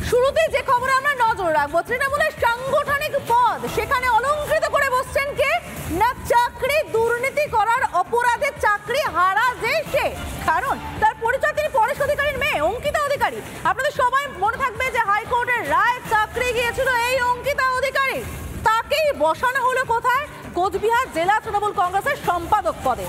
শুরুতে যে খবরে আমরা নজর রাখবো, তৃণমূলের সাংগঠনিক পদ সেখানে অলংকৃত করে বসছেন কে না, চাকরি দুর্নীতি করার অপরাধে চাকরি হারা যে সে, কারণ তার পরিচয় তিনি পরেশ অধিকারীর মেয়ে অঙ্কিতা অধিকারী। আপনাদের সবাই মনে থাকবে যে হাইকোর্টের রায় চাকরি গিয়েছিল এই অঙ্কিতা অধিকারী, তাকেই বসানো হলো কোথায়, কোচবিহার জেলা তৃণমূল কংগ্রেসের সম্পাদক পদে।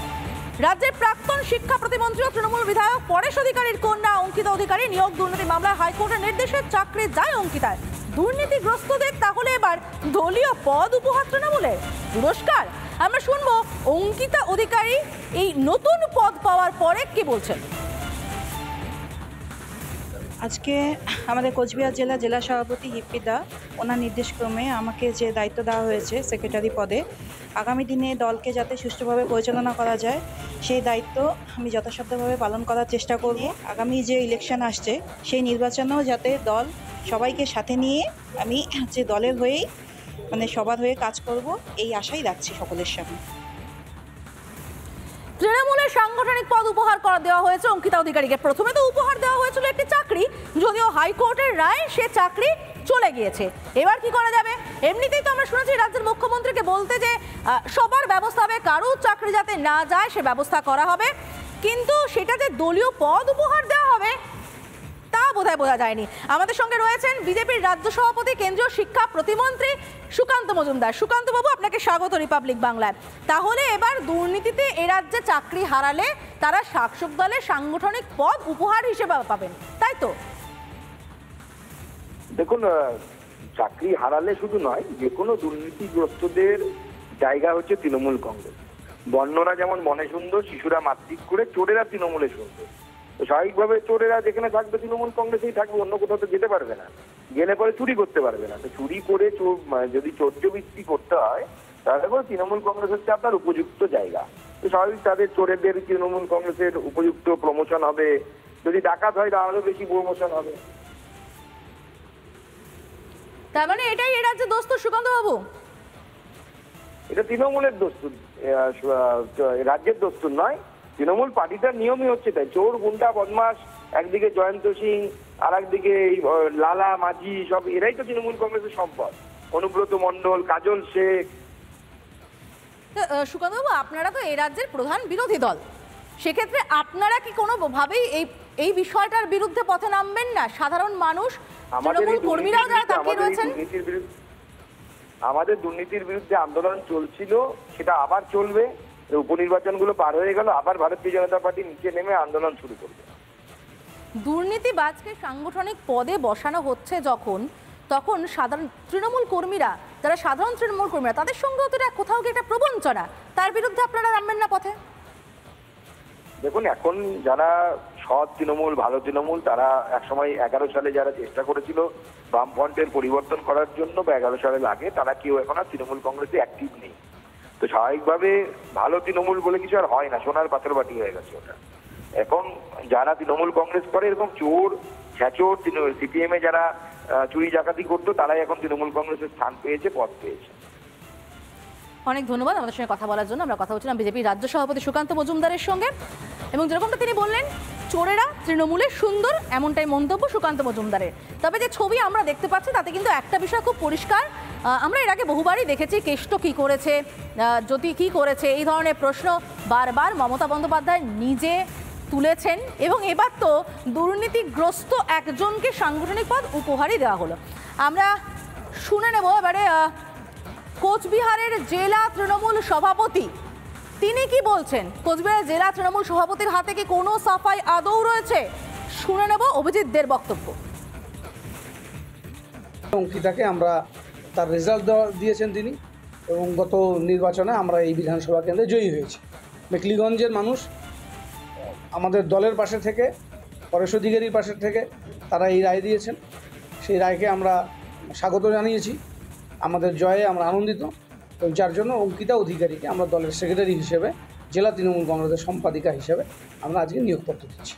রাজ্যের প্রাক্তন শিক্ষা প্রতিমন্ত্রী ও তৃণমূল বিধায়ক পরেশ অধিকারীর কন্যা অঙ্কিতা অধিকারী নিয়োগ দুর্নীতি মামলায় হাইকোর্টের নির্দেশে চাকরি যায় অঙ্কিতার। দুর্নীতিগ্রস্তদের তাহলে এবার দলীয় পদ উপহার তৃণমূলের পুরস্কার। আমরা শুনবো অঙ্কিতা অধিকারী এই নতুন পদ পাওয়ার পরে কি বলছেন। আজকে আমাদের কোচবিহার জেলা সভাপতি হিপ্পিদা ওনার নির্দেশক্রমে আমাকে যে দায়িত্ব দেওয়া হয়েছে সেক্রেটারি পদে, আগামী দিনে দলকে যাতে সুষ্ঠুভাবে পরিচালনা করা যায় সেই দায়িত্ব আমি যথাসাধ্যভাবে পালন করার চেষ্টা করব। আগামী যে ইলেকশন আসছে সেই নির্বাচনেও যাতে দল সবাইকে সাথে নিয়ে আমি যে দলের হয়েই সবার হয়ে কাজ করব এই আশাই রাখছি সকলের সামনে। তৃণমূলের সাংগঠনিক পদ উপহার করা দেওয়া হয়েছে অঙ্কিতা অধিকারীকে। প্রথমে তো উপহার দেওয়া হয়েছিল একটি চাকরি, যদিও হাইকোর্টের রায় সে চাকরি চলে গিয়েছে। এবার কি করা যাবে? এমনিতেই তো আমরা শুনেছি রাজ্যের মুখ্যমন্ত্রীকে বলতে যে সবার ব্যবস্থা হবে, কারো চাকরি যাতে না যায় সে ব্যবস্থা করা হবে, কিন্তু সেটা যে দলীয় পদ উপহার দেওয়া হবে তা বোধহয় বোঝা যায়নি। আমাদের সঙ্গে রয়েছেন বিজেপির রাজ্য সভাপতি কেন্দ্রীয় শিক্ষা প্রতিমন্ত্রী সুকান্ত মজুমদার। সুকান্ত বাবু, আপনাকে স্বাগত রিপাবলিক বাংলায়। তাহলে এবার দুর্নীতিতে এ রাজ্যে চাকরি হারালে তারা শাসক দলের সাংগঠনিক পদ উপহার হিসেবে পাবেন, তাই তো? দেখুন, চাকরি হারালে শুধু নয়, যে কোনো দুর্নীতিগ্রস্তদের জায়গা হচ্ছে তৃণমূল কংগ্রেস। বর্ণনা যেমন মনে সুন্দর, শিশুরা মাতৃক করে, চোরেরা তৃণমূলে সুন্দর। তো স্বাভাবিকভাবে চোরেরা যেখানে থাকবে তৃণমূল কংগ্রেসেই থাকবে, অন্য কোথাও তো যেতে পারবে না, গেলে পরে চুরি করতে পারবে না। তো চুরি করে যদি চোরবৃত্তি করতে হয় তাহলে পরে তৃণমূল কংগ্রেস হচ্ছে আপনার উপযুক্ত জায়গা। তো স্বাভাবিক তাদের চোরেদের তৃণমূল কংগ্রেসের উপযুক্ত প্রমোশন হবে, যদি ডাকাত হয় তাহলে বেশি প্রমোশন হবে। তার মানে এটাই এ রাজ্যে দোস্ত সুকান্ত বাবু? এটা তৃণমূলের দস্তুর, রাজ্যের দস্তুর নয়। তৃণমূল পার্টিটার নিয়মই হচ্ছে তাই। চোর, গুন্ডা, বদমাস একদিকে, জয়ন্ত সিং আর একদিকে লালা, মাঝি, সব এরাই তো তৃণমূল কংগ্রেসের সম্পদ। অনুব্রত মণ্ডল, কাজল শেখ। সুকান্ত বাবু, আপনারা তো এই রাজ্যের প্রধান বিরোধী দল, সেক্ষেত্রে আপনারা কি কোনোভাবেই এই বিষয়টার বিরুদ্ধে পথে নামবেন না? সাধারণ মানুষ, তৃণমূল কর্মীরাও যারা তাকিয়ে রয়েছেন। আমাদের দুর্নীতির বিরুদ্ধে আন্দোলন চলছিল, সেটা আবার চলবে। উপনির্বাচনগুলো পার হয়ে গেল, আবার ভারতীয় জনতা পার্টি নিচে নেমে আন্দোলন শুরু করবে। দুর্নীতিবাজকে সাংগঠনিক পদে বসানো হচ্ছে যখন, তখন সাধারণ তৃণমূল কর্মীরা, যারা সাধারণ তৃণমূল কর্মীরা, তাদের সঙ্গেও তো কোথাও কি একটা প্রবঞ্চনা, তার বিরুদ্ধে আপনারা নামবেন না পথে? দেখুন, এখন যারা সৎ তৃণমূল, ভালো তৃণমূল, তারা একসময় 11 সালে যারা চেষ্টা করেছিল বামফ্রন্টের পরিবর্তন করার জন্য, বা 11 সালের আগে, তারা কেউ এখন আর তৃণমূল কংগ্রেসে অ্যাক্টিভ নেই। তো স্বাভাবিকভাবে ভালো তৃণমূল বলে কিছু আর হয় না, সোনার পাথর বাটি হয়ে গেছে ওটা। এখন যারা তৃণমূল কংগ্রেস করে, এরকম চোর, ছ্যাচোর, সিপিএম এ যারা চুরি ডাকাতি করতো, তারাই এখন তৃণমূল কংগ্রেসের স্থান পেয়েছে, পদ পেয়েছে। অনেক ধন্যবাদ আমাদের সঙ্গে কথা বলার জন্য। আমরা কথা বলছিলাম বিজেপির রাজ্য সভাপতি সুকান্ত মজুমদারের সঙ্গে, এবং যেরকমটা তিনি বললেন চোরেরা তৃণমূলের সুন্দর, এমনটাই মন্তব্য সুকান্ত মজুমদারের। তবে যে ছবি আমরা দেখতে পাচ্ছি তাতে কিন্তু একটা বিষয় খুব পরিষ্কার। আমরা এর আগে বহুবারই দেখেছি কেষ্ট কী করেছে, জ্যোতি কী করেছে, এই ধরনের প্রশ্ন বারবার মমতা বন্দ্যোপাধ্যায় নিজে তুলেছেন, এবং এবার তো দুর্নীতিগ্রস্ত একজনকে সাংগঠনিক পদ উপহারই দেওয়া হলো। আমরা শুনে নেব এবারে কোচবিহারের জেলা তৃণমূল সভাপতি তিনি কি বলছেন। কোচবিহারের জেলা তৃণমূল সভাপতির হাতে কি কোনো সাফাই আদৌ রয়েছে? শুনে নেব অভিজিৎ দের বক্তব্য। অঙ্কিতাকে আমরা তার রেজাল্ট দিয়েছেন তিনি, এবং গত নির্বাচনে আমরা এই বিধানসভা কেন্দ্রে জয়ী হয়েছি। মেখলিগঞ্জের মানুষ আমাদের দলের পাশে থেকে, পরেশ অধিকারীর পাশে থেকে তারা এই রায় দিয়েছেন। সেই রায়কে আমরা স্বাগত জানিয়েছি। আমাদের জয়ে আমরা আনন্দিত, এবং যার জন্য অঙ্কিতা অধিকারীকে আমরা দলের সেক্রেটারি হিসেবে, জেলা তৃণমূল কংগ্রেসের সম্পাদিকা হিসেবে আমরা আজকে নিয়োগপত্র দিচ্ছি।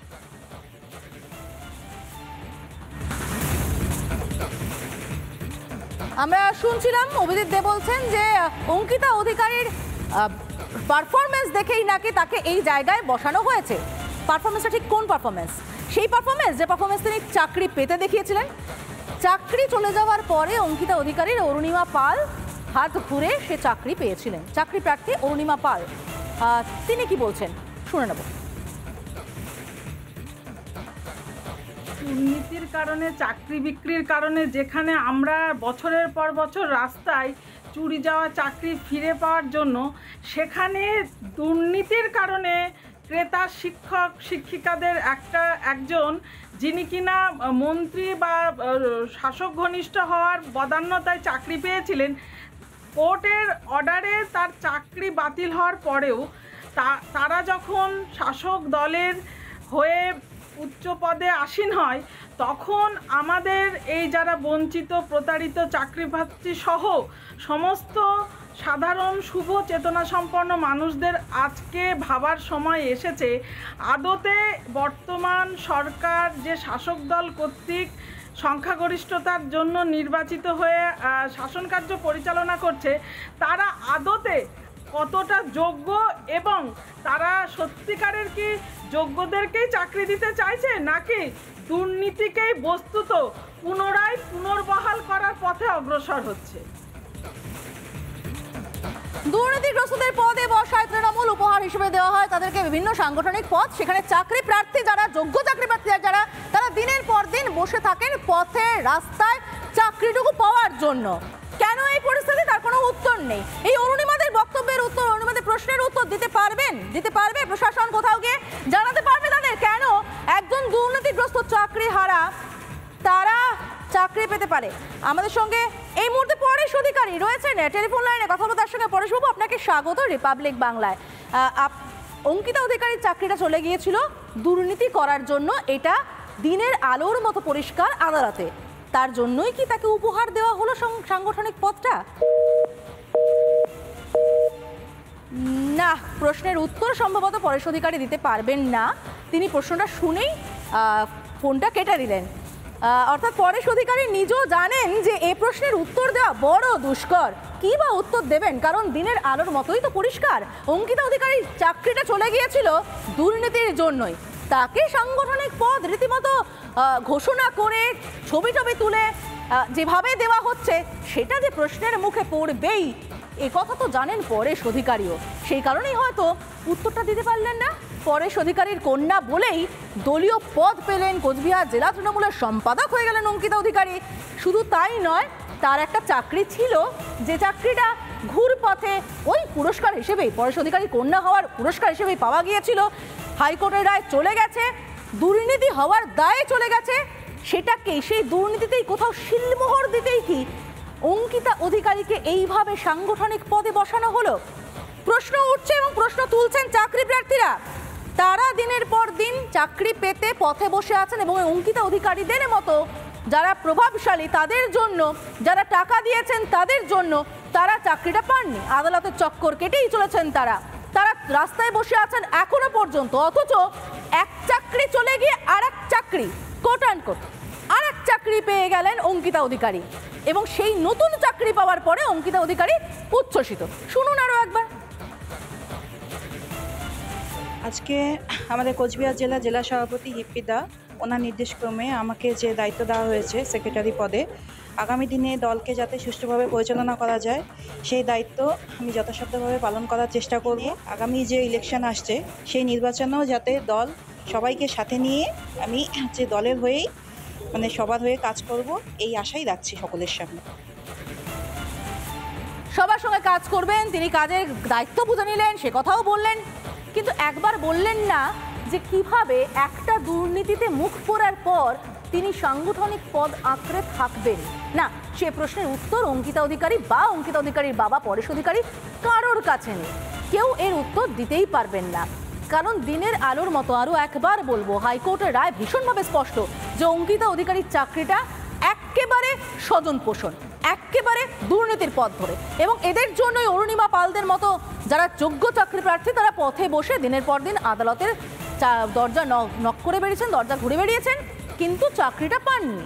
আমরা শুনছিলাম অভিজিৎ দে বলছেন যে অঙ্কিতা অধিকারীর পারফরমেন্স দেখেই নাকি তাকে এই জায়গায় বসানো হয়েছে। পারফরমেন্সটা ঠিক কোন পারফরমেন্স? সেই পারফরমেন্স যে পারফরমেন্স তিনি চাকরি পেতে দেখিয়েছিলেন। চাকরি চলে যাওয়ার পরে অঙ্কিতা অধিকারীর অরুণিমা পাল হাত ঘুরে সে চাকরি পেয়েছিলেন। চাকরি প্রার্থী অরুণিমা পাল, তিনি কি বলছেন শুনে নেব। দুর্নীতির কারণে, চাকরি বিক্রির কারণে যেখানে আমরা বছরের পর বছর রাস্তায় চুরি যাওয়া চাকরি ফিরে পাওয়ার জন্য, সেখানে দুর্নীতির কারণে ক্রেতা শিক্ষক শিক্ষিকাদের একজন যিনি কিনা মন্ত্রী বা শাসক ঘনিষ্ঠ হওয়ার বদান্যতায় চাকরি পেয়েছিলেন, কোর্টের অর্ডারে তার চাকরি বাতিল হওয়ার পরেও তারা যখন শাসক দলের হয়ে উচ্চ পদে আসীন হয়, তখন আমাদের এই যারা বঞ্চিত প্রতারিত চাকরি প্রার্থী সহ সমস্ত সাধারণ শুভ চেতনা সম্পন্ন মানুষদের আজকে ভাবার সময় এসেছে, আদতে বর্তমান সরকার যে শাসক দল কর্তৃক সংখ্যাগরিষ্ঠতার জন্য নির্বাচিত হয়ে শাসন কার্য পরিচালনা করছে, তারা আদতে কতটা যোগ্য এবং তারা সত্যিকারের কি যোগ্যদেরকেই চাকরি দিতে চাইছে, নাকি দুর্নীতিকেই বস্তুত পুনর্বহাল করার পথে অগ্রসর হচ্ছে। দুর্নীতিগ্রস্তদের পদে বসায় তৃণমূল উপহার হিসেবে দেওয়া হয় তাদেরকে বিভিন্ন সাংগঠনিক পদ। সেখানে চাকরি প্রার্থী যারা, যোগ্য চাকরি প্রার্থী যারা, তারা দিনের পর দিন বসে থাকেন পথে রাস্তায় চাকরিটুকু পাওয়ার জন্য। কেন এই পরিস্থিতি, তার কোনো উত্তর নেই। এই অরুণিমাদের বক্তব্যের উত্তর, অরুণিমাদের প্রশ্নের উত্তর দিতে পারবে প্রশাসন, কোথাও গিয়ে জানাতে পারবে তাদের কেন একজন দুর্নীতিগ্রস্ত চাকরি হারা তারা চাকরি পেতে পারে। আমাদের সঙ্গে এই মুহূর্তে পরেশ অধিকারী রয়েছেন টেলিফোন লাইনে, কথা বলবো তার সঙ্গে। পরেশবাবু, আপনাকে স্বাগত রিপাবলিক বাংলায়। অঙ্কিতা অধিকারীর চাকরিটা চলে গিয়েছিল দুর্নীতি করার জন্য, এটা দিনের আলোর মতো পরিষ্কার আদালতে, তার জন্যই কি তাকে উপহার দেওয়া হলো সাংগঠনিক পদটা? না, প্রশ্নের উত্তর সম্ভবত পরেশ অধিকারী দিতে পারবেন না। তিনি প্রশ্নটা শুনেই ফোনটা কেটে দিলেন। অর্থাৎ পরেশ অধিকারী নিজেও জানেন যে এই প্রশ্নের উত্তর দেওয়া বড় দুষ্কর। কি বা উত্তর দেবেন, কারণ দিনের আলোর মতোই তো পরিষ্কার অঙ্কিতা অধিকারীর চাকরিটা চলে গিয়েছিল দুর্নীতির জন্যই। তাকে সাংগঠনিক পদ রীতিমতো ঘোষণা করে ছবি তুলে যেভাবে দেওয়া হচ্ছে, সেটা যে প্রশ্নের মুখে পড়বেই এ কথা তো জানেন পরেশ অধিকারীও। সেই কারণেই হয়তো উত্তরটা দিতে পারলেন না। পরেশ অধিকারীর কন্যা বলেই দলীয় পদ পেলেন, কোচবিহার জেলা তৃণমূলের সম্পাদক হয়ে গেলেন অঙ্কিতা অধিকারী। শুধু তাই নয়, তার একটা চাকরি ছিল, যে চাকরিটা ঘুরপথে ওই পুরস্কার হিসেবেই, পরেশ অধিকারীর কন্যা হওয়ার পুরস্কার হিসেবেই পাওয়া গিয়েছিল। হাইকোর্টের রায় চলে গেছে, দুর্নীতি হওয়ার দায়ে চলে গেছে, সেটাকে সেই দুর্নীতিতেই কোথাও শিলমোহর দিতেই কি অঙ্কিতা অধিকারীকে এইভাবে সাংগঠনিক পদে বসানো হলো? প্রশ্ন উঠছে এবং প্রশ্ন তুলছেন চাকরি প্রার্থীরা। তারা দিনের পর দিন চাকরি পেতে পথে বসে আছেন এবং অঙ্কিতা অধিকারীদের মতো যারা প্রভাবশালী তাদের জন্য, যারা টাকা দিয়েছেন তাদের জন্য তারা চাকরিটা পাননি। আদালতের চক্কর কেটেই চলেছেন তারা রাস্তায় বসে আছেন এখনো পর্যন্ত। অথচ এক চাকরি চলে গিয়ে আর এক চাকরি, কোট অ্যান্ড কোট আর এক চাকরি পেয়ে গেলেন অঙ্কিতা অধিকারী, এবং সেই নতুন চাকরি পাওয়ার পরে অঙ্কিতা অধিকারী উচ্ছ্বসিত। শুনুন আরো একবার। আজকে আমাদের কোচবিহার জেলা সভাপতি হিপ্পিদা, ওনার নির্দেশক্রমে আমাকে যে দায়িত্ব দেওয়া হয়েছে সেক্রেটারি পদে, আগামী দিনে দলকে যাতে সুষ্ঠুভাবে পরিচালনা করা যায় সেই দায়িত্ব আমি যথাসাধ্যভাবে পালন করার চেষ্টা করব। আগামী যে ইলেকশন আসছে সেই নির্বাচনেও যাতে দল সবাইকে সাথে নিয়ে আমি যে দলের হয়েই সবার হয়ে কাজ করব, এই আশাই রাখছি সকলের সামনে। সবার সঙ্গে কাজ করবেন, তিনি কাজের দায়িত্ব বুঝে নিলেন, সে কথাও বললেন, কিন্তু একবার বললেন না যে কিভাবে একটা দুর্নীতিতে মুখ পোড়ার পর তিনি সাংগঠনিক পদ আঁকড়ে থাকবেন। না, সে প্রশ্নের উত্তর অঙ্কিতা অধিকারী বা অঙ্কিতা অধিকারীর বাবা পরেশ অধিকারী কারোর কাছে নেই। কেউ এর উত্তর দিতেই পারবেন না, কারণ দিনের আলোর মতো, আরও একবার বলবো, হাইকোর্টের রায় ভীষণভাবে স্পষ্ট যে অঙ্কিতা অধিকারীর চাকরিটা একেবারে স্বজন পোষণ, একেবারে দুর্নীতির পথ ধরে, এবং এদের জন্যই অরুণিমা পালদের মতো যারা যোগ্য চাকরি প্রার্থী তারা পথে বসে দিনের পর দিন আদালতের দরজা নক করে বেরিয়েছেন, দরজা ঘুরে বেরিয়েছেন, কিন্তু চাকরিটা পাননি।